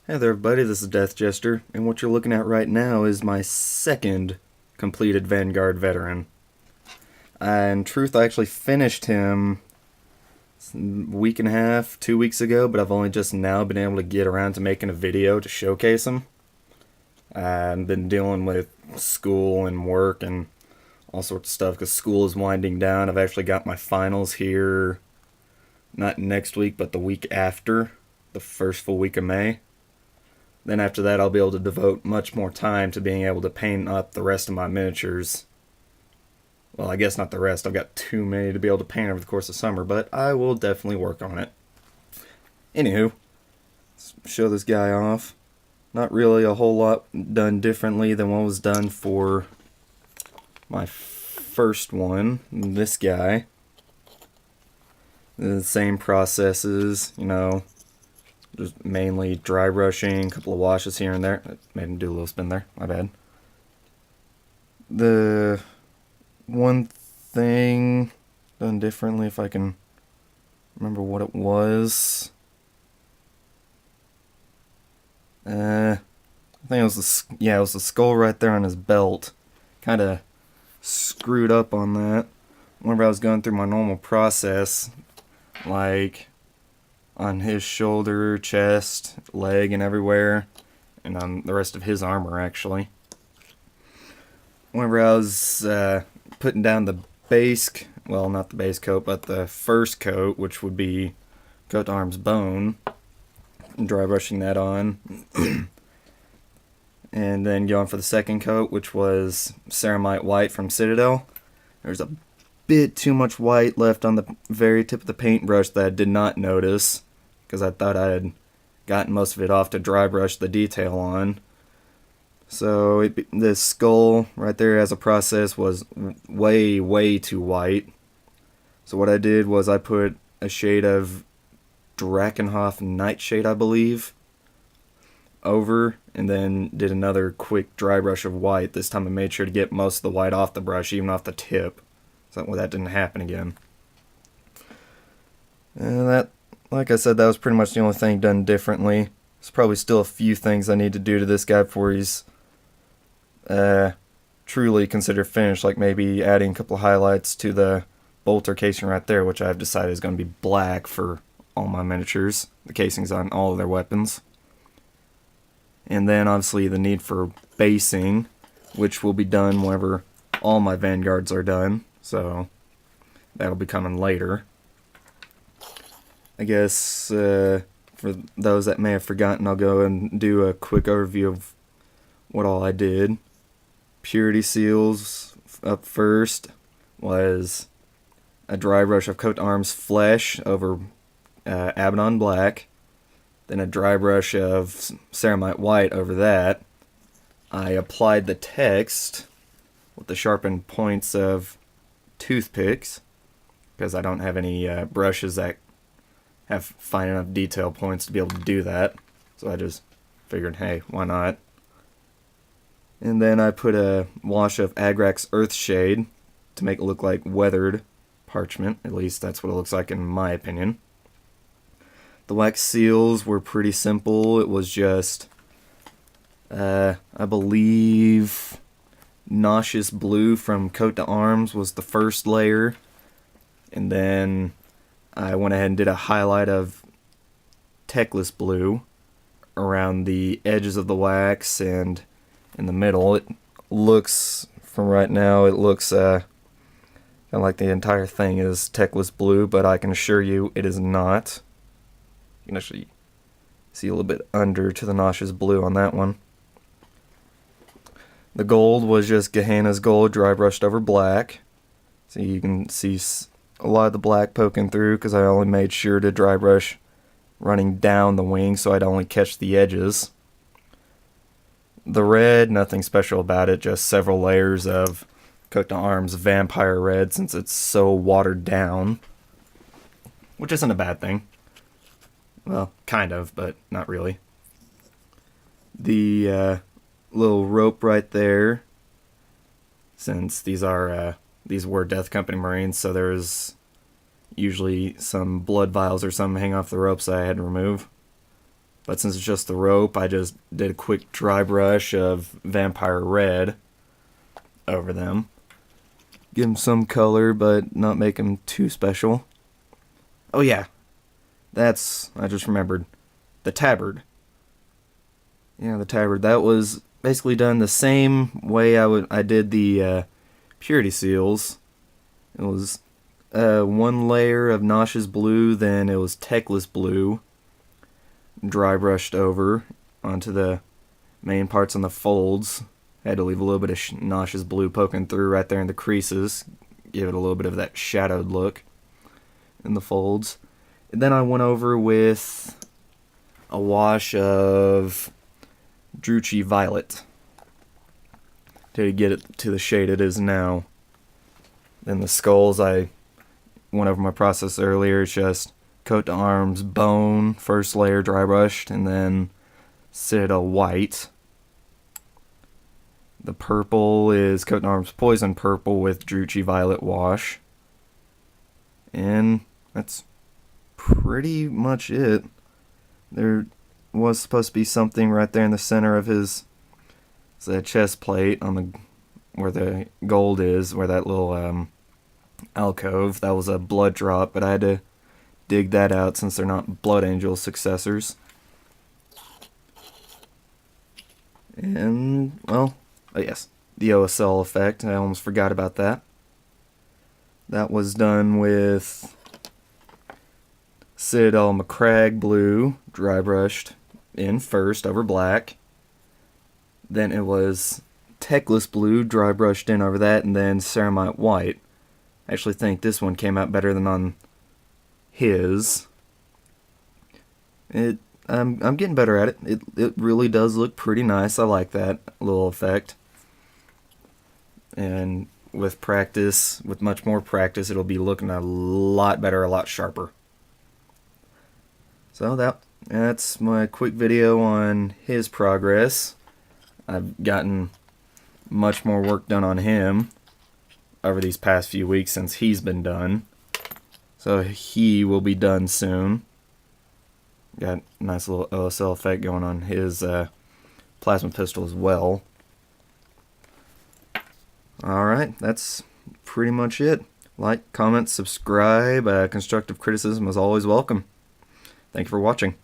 Hey there everybody, this is Death Jester, and what you're looking at right now is my second completed Vanguard veteran. In truth, I actually finished him a week and a half, 2 weeks ago, but I've only just now been able to get around to making a video to showcase him. I've been dealing with school and work and all sorts of stuff because school is winding down. I've actually got my finals here, not next week, but the week after, the first full week of May. Then after that, I'll be able to devote much more time to being able to paint up the rest of my miniatures. Well, I guess not the rest. I've got too many to be able to paint over the course of summer, but I will definitely work on it. Anywho, let's show this guy off. Not really a whole lot done differently than what was done for my first one, this guy. The same processes, just mainly dry brushing, a couple of washes here and there. I made him do a little spin there, my bad. The one thing done differently, if I can remember what it was. I think it was it was the skull right there on his belt. Kind of screwed up on that. Whenever I was going through my normal process, like on his shoulder, chest, leg, and everywhere, and on the rest of his armor, actually. Whenever I was putting down the base, well, not the base coat, but the first coat, which would be coat to arms bone, and dry brushing that on, and then going for the second coat, which was ceramite white from Citadel. There's a bit too much white left on the very tip of the paintbrush that I did not notice, because I thought I had gotten most of it off to dry brush the detail on. So this skull right there as a process was way too white. So what I did was I put a shade of Drakenhof Nightshade, I believe, over, and then did another quick dry brush of white. This time I made sure to get most of the white off the brush, even off the tip, so that didn't happen again. And that, like I said, that was pretty much the only thing done differently. There's probably still a few things I need to do to this guy before he's truly considered finished, like maybe adding a couple of highlights to the bolter casing right there, which I've decided is going to be black for all my miniatures, the casings on all of their weapons. And then obviously the need for basing, which will be done whenever all my Vanguards are done, so that'll be coming later. I guess for those that may have forgotten, I'll go and do a quick overview of what all I did. Purity seals up first was a dry brush of coat to arms flesh over Abaddon black, then a dry brush of ceramite white over that. I applied the text with the sharpened points of toothpicks, because I don't have any brushes that have fine enough detail points to be able to do that. So I just figured, hey, why not? And then I put a wash of Agrax Earthshade to make it look like weathered parchment. At least that's what it looks like in my opinion. The wax seals were pretty simple. It was just, I believe, Nauseous Blue from Coat to Arms was the first layer. And then I went ahead and did a highlight of Techless Blue around the edges of the wax and in the middle. It looks, from right now, it looks kind of like the entire thing is Techless Blue, but I can assure you it is not. You can actually see a little bit under to the Nauseous Blue on that one. The gold was just Gehenna's gold dry brushed over black. So you can see a lot of the black poking through because I only made sure to dry brush running down the wing so I'd only catch the edges. The red, nothing special about it, just several layers of Coat to Arms Vampire Red since it's so watered down, which isn't a bad thing. Well, kind of, but not really. The little rope right there, since these were Death Company Marines, so there's usually some blood vials or something hang off the ropes that I had to remove. But since it's just the rope, I just did a quick dry brush of Vampire Red over them. Give them some color, but not make them too special. Oh yeah, I just remembered, the tabard. Yeah, the tabard. That was basically done the same way I did the purity seals. It was one layer of Noxious Blue, then it was Techless Blue, dry brushed over onto the main parts on the folds. Had to leave a little bit of Noxious Blue poking through right there in the creases, give it a little bit of that shadowed look in the folds. And then I went over with a wash of Druchii Violet to get it to the shade it is now. Then the skulls, I went over my process earlier. It's just coat to arms, bone, first layer dry brushed, and then Citadel White. The purple is coat to arms poison purple with Druchii Violet wash. And that's pretty much it. There was supposed to be something right there in the center of his chest plate on the where the gold is, where that little alcove. That was a blood drop, but I had to dig that out since they're not Blood Angel successors. And, well, oh yes, the OSL effect. I almost forgot about that. That was done with Citadel Macragge Blue, dry brushed in first over black. Then it was Techless Blue, dry brushed in over that, and then Ceramite White. I actually think this one came out better than on his. I'm getting better at it. It really does look pretty nice. I like that little effect. And with practice, with much more practice, it'll be looking a lot better, a lot sharper. So that's my quick video on his progress. I've gotten much more work done on him over these past few weeks since he's been done. So he will be done soon. Got a nice little OSL effect going on his plasma pistol as well. Alright, that's pretty much it. Like, comment, subscribe. Constructive criticism is always welcome. Thank you for watching.